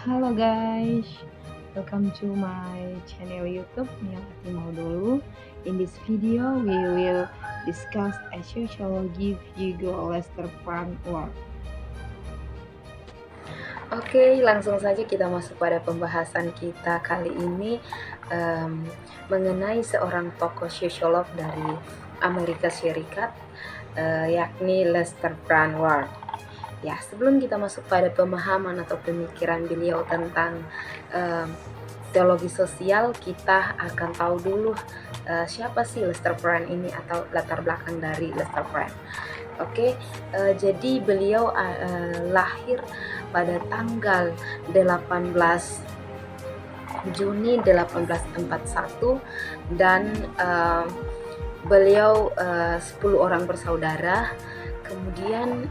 Halo guys, welcome to my channel YouTube Melati Maudolu. In this video, we will discuss a sociology figure Lester Frank. Oke, langsung saja kita masuk pada pembahasan kita kali ini mengenai seorang tokoh sosiolog dari Amerika Serikat, yakni Lester Frank. Ya, sebelum kita masuk pada pemahaman atau pemikiran beliau tentang teologi sosial, kita akan tahu dulu siapa sih Lester Frank ini atau latar belakang dari Lester Frank. Oke, jadi beliau lahir pada tanggal 18 Juni 1841 dan beliau 10 orang bersaudara. Kemudian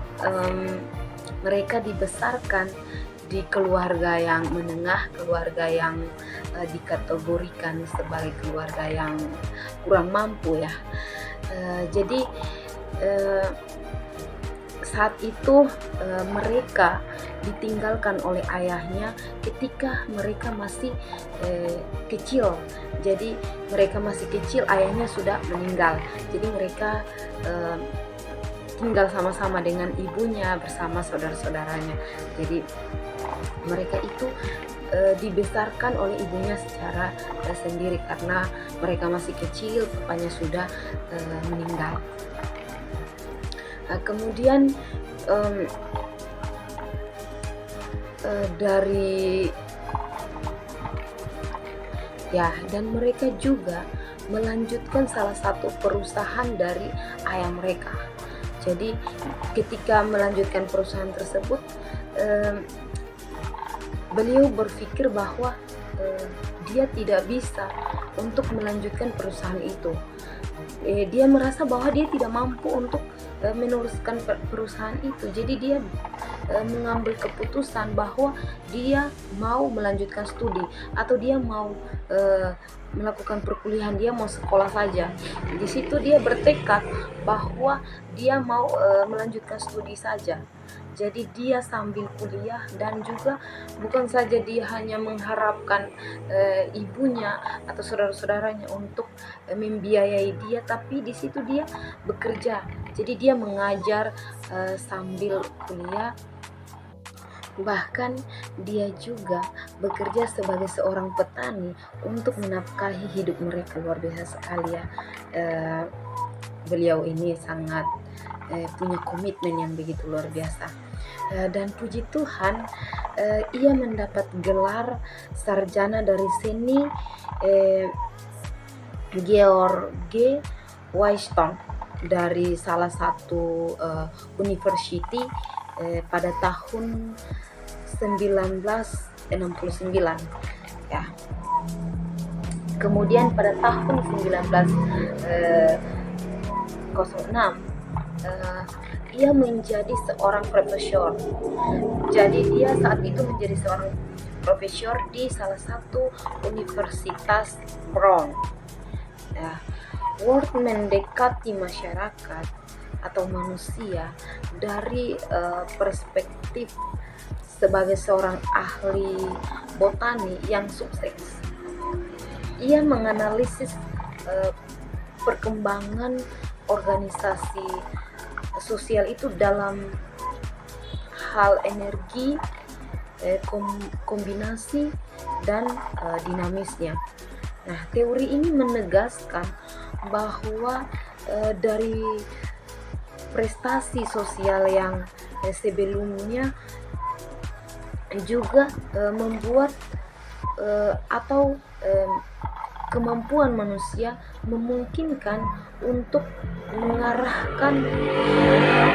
mereka dibesarkan di keluarga yang menengah, keluarga yang dikategorikan sebagai keluarga yang kurang mampu ya. Jadi saat itu mereka ditinggalkan oleh ayahnya ketika mereka masih kecil. Jadi mereka masih kecil, ayahnya sudah meninggal. Jadi mereka tinggal sama-sama dengan ibunya bersama saudara-saudaranya. Jadi mereka itu dibesarkan oleh ibunya secara sendiri karena mereka masih kecil, bapaknya sudah meninggal. Kemudian dan mereka juga melanjutkan salah satu perusahaan dari ayah mereka. Jadi ketika melanjutkan perusahaan tersebut, beliau berpikir bahwa dia tidak bisa untuk melanjutkan perusahaan itu. Dia merasa bahwa dia tidak mampu untuk meneruskan perusahaan itu. Jadi dia mengambil keputusan bahwa dia mau melanjutkan studi atau dia mau melakukan perkuliahan, dia mau sekolah saja. Di situ dia bertekad bahwa dia mau melanjutkan studi saja. Jadi dia sambil kuliah dan juga bukan saja dia hanya mengharapkan ibunya atau saudara-saudaranya untuk membiayai dia, tapi di situ dia bekerja. Jadi dia mengajar sambil kuliah. Bahkan dia juga bekerja sebagai seorang petani untuk menafkahi hidup mereka. Luar biasa sekali ya. Beliau ini sangat punya komitmen yang begitu luar biasa. Dan puji Tuhan, ia mendapat gelar sarjana dari seni George Washington dari salah satu university pada tahun 1969 ya. Kemudian pada tahun 1906 ia menjadi seorang profesor. Jadi dia saat itu menjadi seorang profesor di salah satu universitas Brown. Ya, Ward mendekati masyarakat atau manusia dari perspektif sebagai seorang ahli botani yang sukses. Ia menganalisis perkembangan organisasi sosial itu dalam hal energi, kombinasi, dan dinamisnya. Nah, teori ini menegaskan bahwa dari prestasi sosial yang sebelumnya juga membuat atau kemampuan manusia memungkinkan untuk mengarahkan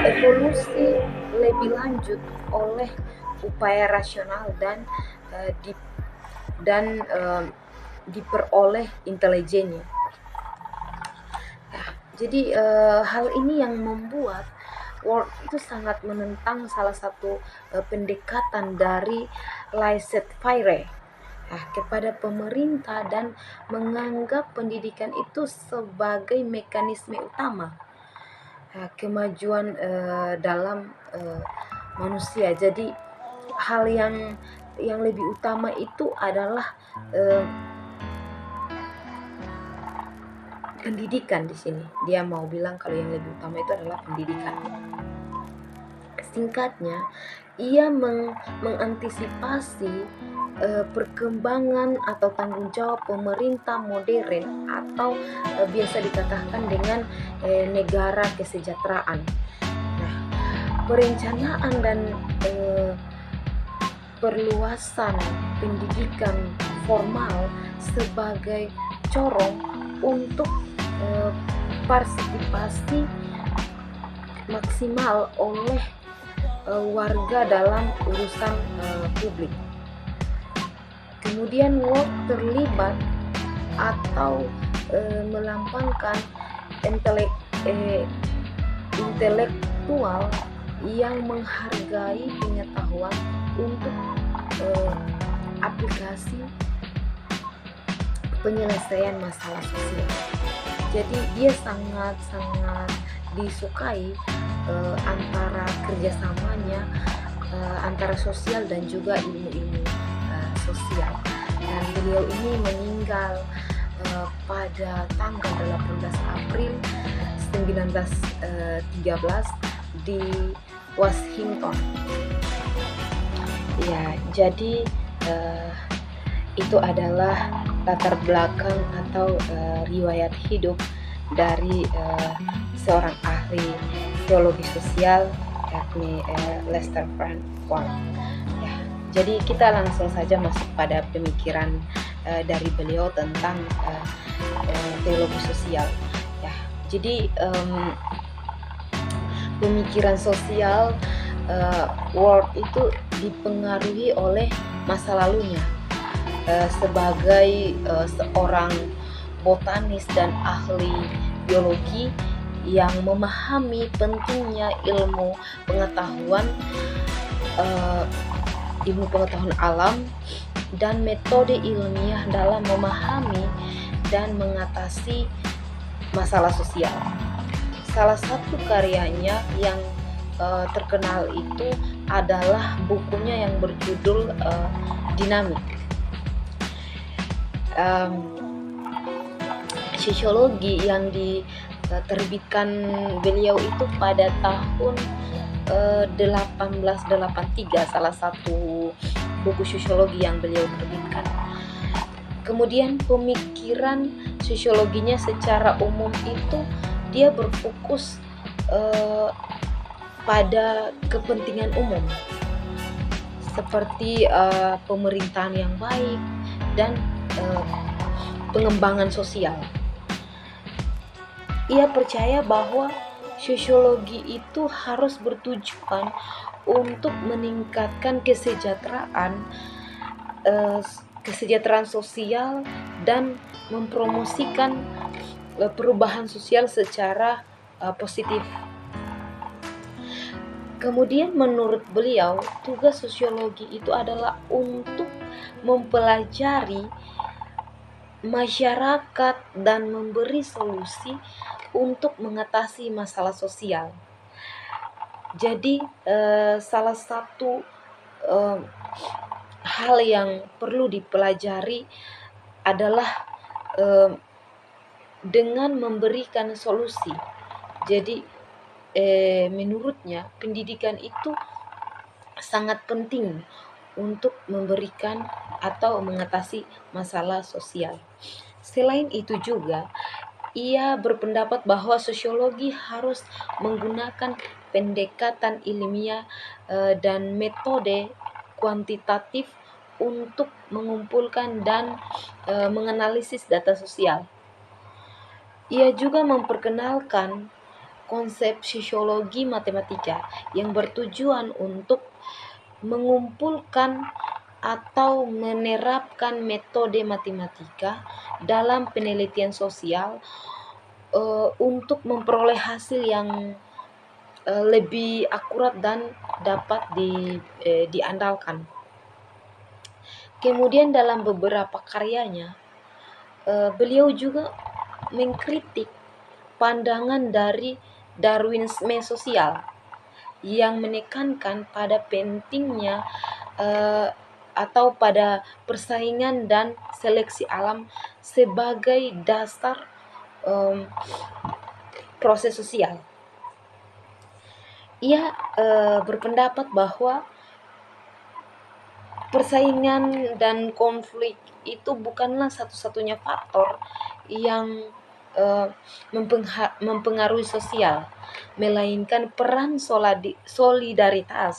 evolusi lebih lanjut oleh upaya rasional dan diperoleh intelijennya. Jadi hal ini yang membuat Ward itu sangat menentang salah satu pendekatan dari laissez-faire kepada pemerintah dan menganggap pendidikan itu sebagai mekanisme utama kemajuan dalam manusia. Jadi hal yang yang lebih utama itu adalah eh, pendidikan. Di sini dia mau bilang kalau yang lebih utama itu adalah pendidikan. Singkatnya, ia mengantisipasi perkembangan atau tanggung jawab pemerintah modern atau biasa dikatakan dengan negara kesejahteraan. Nah, perencanaan dan eh, perluasan pendidikan formal sebagai corong untuk eh, partisipasi maksimal oleh warga dalam urusan publik. Kemudian terlibat atau melambangkan intelektual yang menghargai pengetahuan untuk aplikasi penyelesaian masalah sosial. Jadi dia sangat-sangat disukai antara kerjasamanya antara sosial dan juga ilmu-ilmu sosial. Dan beliau ini meninggal pada tanggal 18 April 1913 di Washington. Ya, jadi itu adalah latar belakang atau riwayat hidup dari seorang ahli teologi sosial yakni Lester Frank Ward. Ya, jadi kita langsung saja masuk pada pemikiran dari beliau tentang teologi sosial. Ya, jadi pemikiran sosial Ward itu dipengaruhi oleh masa lalunya sebagai seorang botanis dan ahli biologi yang memahami pentingnya ilmu pengetahuan alam dan metode ilmiah dalam memahami dan mengatasi masalah sosial. Salah satu karyanya yang terkenal itu adalah bukunya yang berjudul Dinamik. Sosiologi yang diterbitkan beliau itu pada tahun 1883, salah satu buku sosiologi yang beliau terbitkan. Kemudian pemikiran sosiologinya secara umum itu dia berfokus pada kepentingan umum seperti pemerintahan yang baik dan pengembangan sosial. Ia percaya bahwa sosiologi itu harus bertujuan untuk meningkatkan kesejahteraan sosial dan mempromosikan perubahan sosial secara positif. Kemudian menurut beliau, tugas sosiologi itu adalah untuk mempelajari masyarakat dan memberi solusi untuk mengatasi masalah sosial. Jadi salah satu hal yang perlu dipelajari adalah dengan memberikan solusi. Jadi menurutnya pendidikan itu sangat penting untuk memberikan atau mengatasi masalah sosial. Selain itu juga, ia berpendapat bahwa sosiologi harus menggunakan pendekatan ilmiah dan metode kuantitatif untuk mengumpulkan dan menganalisis data sosial. Ia juga memperkenalkan konsep sosiologi matematika yang bertujuan untuk mengumpulkan atau menerapkan metode matematika dalam penelitian sosial untuk memperoleh hasil yang lebih akurat dan dapat diandalkan. Kemudian dalam beberapa karyanya beliau juga mengkritik pandangan dari Darwinisme sosial yang menekankan pada pentingnya atau pada persaingan dan seleksi alam sebagai dasar em, proses sosial. Ia berpendapat bahwa persaingan dan konflik itu bukanlah satu-satunya faktor yang mempengaruhi sosial, melainkan peran solidaritas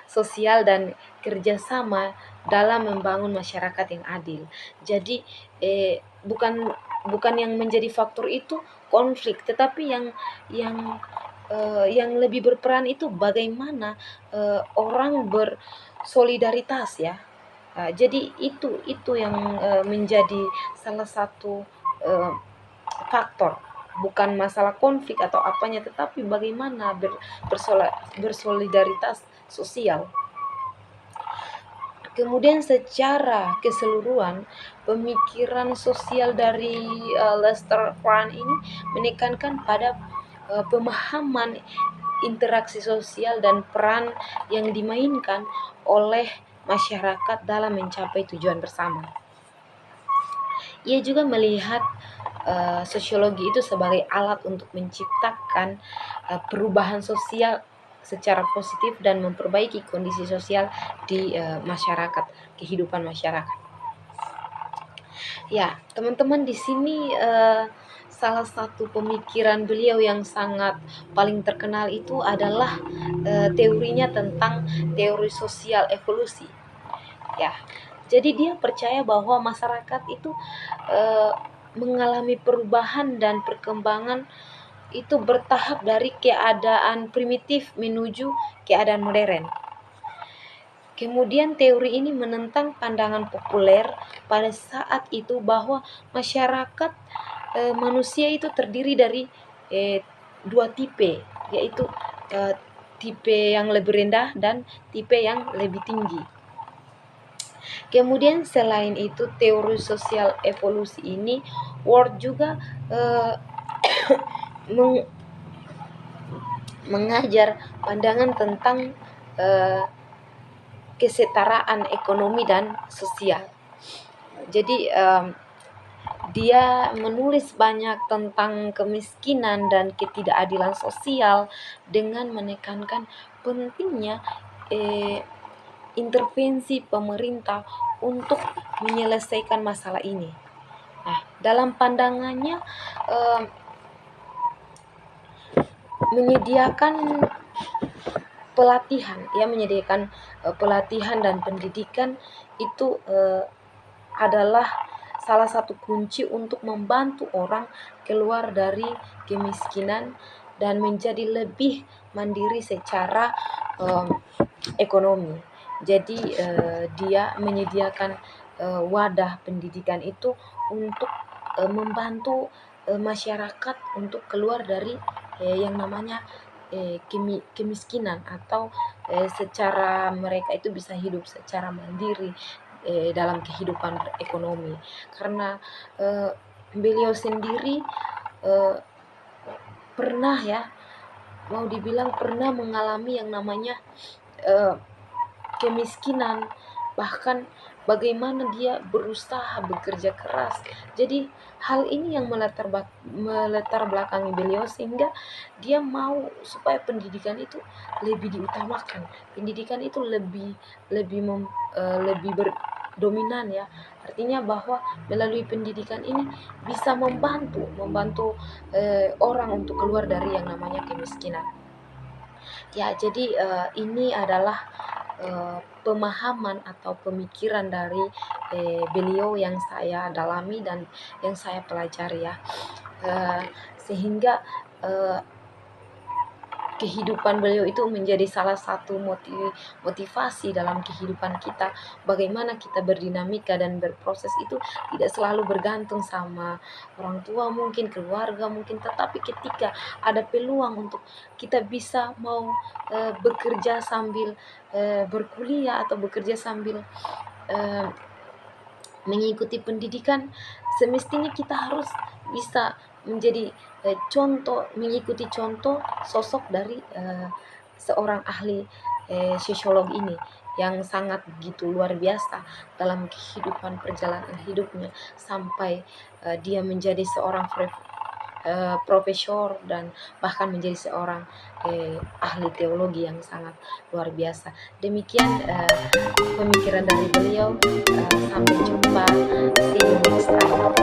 sosial dan kerjasama dalam membangun masyarakat yang adil. Jadi bukan bukan yang menjadi faktor itu konflik, tetapi yang lebih berperan itu bagaimana orang bersolidaritas ya. Jadi itu yang menjadi salah satu eh, faktor, bukan masalah konflik atau apanya, tetapi bagaimana bersolidaritas sosial. Kemudian secara keseluruhan pemikiran sosial dari Lester Quran ini menekankan pada pemahaman interaksi sosial dan peran yang dimainkan oleh masyarakat dalam mencapai tujuan bersama. Ia juga melihat sosiologi itu sebagai alat untuk menciptakan perubahan sosial secara positif dan memperbaiki kondisi sosial di masyarakat, kehidupan masyarakat. Ya, teman-teman, di sini salah satu pemikiran beliau yang sangat paling terkenal itu adalah teorinya tentang teori sosial evolusi. Ya, jadi dia percaya bahwa masyarakat itu eh, mengalami perubahan dan perkembangan itu bertahap dari keadaan primitif menuju keadaan modern. Kemudian teori ini menentang pandangan populer pada saat itu bahwa masyarakat manusia itu terdiri dari dua tipe, yaitu tipe yang lebih rendah dan tipe yang lebih tinggi. Kemudian selain itu teori sosial evolusi ini Ward juga mengajar pandangan tentang kesetaraan ekonomi dan sosial. Jadi dia menulis banyak tentang kemiskinan dan ketidakadilan sosial dengan menekankan pentingnya intervensi pemerintah untuk menyelesaikan masalah ini. Nah, dalam pandangannya menyediakan pelatihan dan pendidikan itu adalah salah satu kunci untuk membantu orang keluar dari kemiskinan dan menjadi lebih mandiri secara ekonomi. Jadi dia menyediakan wadah pendidikan itu untuk membantu masyarakat untuk keluar dari yang namanya kemiskinan, atau secara mereka itu bisa hidup secara mandiri dalam kehidupan ekonomi. Karena beliau sendiri pernah ya, mau dibilang pernah mengalami yang namanya kemiskinan, bahkan bagaimana dia berusaha bekerja keras. Jadi hal ini yang melatar belakangi beliau sehingga dia mau supaya pendidikan itu lebih diutamakan, pendidikan itu lebih berdominan ya. Artinya bahwa melalui pendidikan ini bisa membantu orang untuk keluar dari yang namanya kemiskinan. Ya, jadi ini adalah pemahaman atau pemikiran dari beliau yang saya dalami dan yang saya pelajari ya. Sehingga kehidupan beliau itu menjadi salah satu motivasi dalam kehidupan kita. Bagaimana kita berdinamika dan berproses itu tidak selalu bergantung sama orang tua, mungkin keluarga mungkin, tetapi ketika ada peluang untuk kita bisa mau bekerja sambil berkuliah atau bekerja sambil mengikuti pendidikan, semestinya kita harus bisa menjadi mengikuti contoh sosok dari seorang ahli sosiologi ini. yang sangat begitu luar biasa dalam kehidupan perjalanan hidupnya sampai dia menjadi seorang profesor dan bahkan menjadi seorang ahli teologi yang sangat luar biasa. Demikian pemikiran dari beliau. Sampai jumpa, see you next time.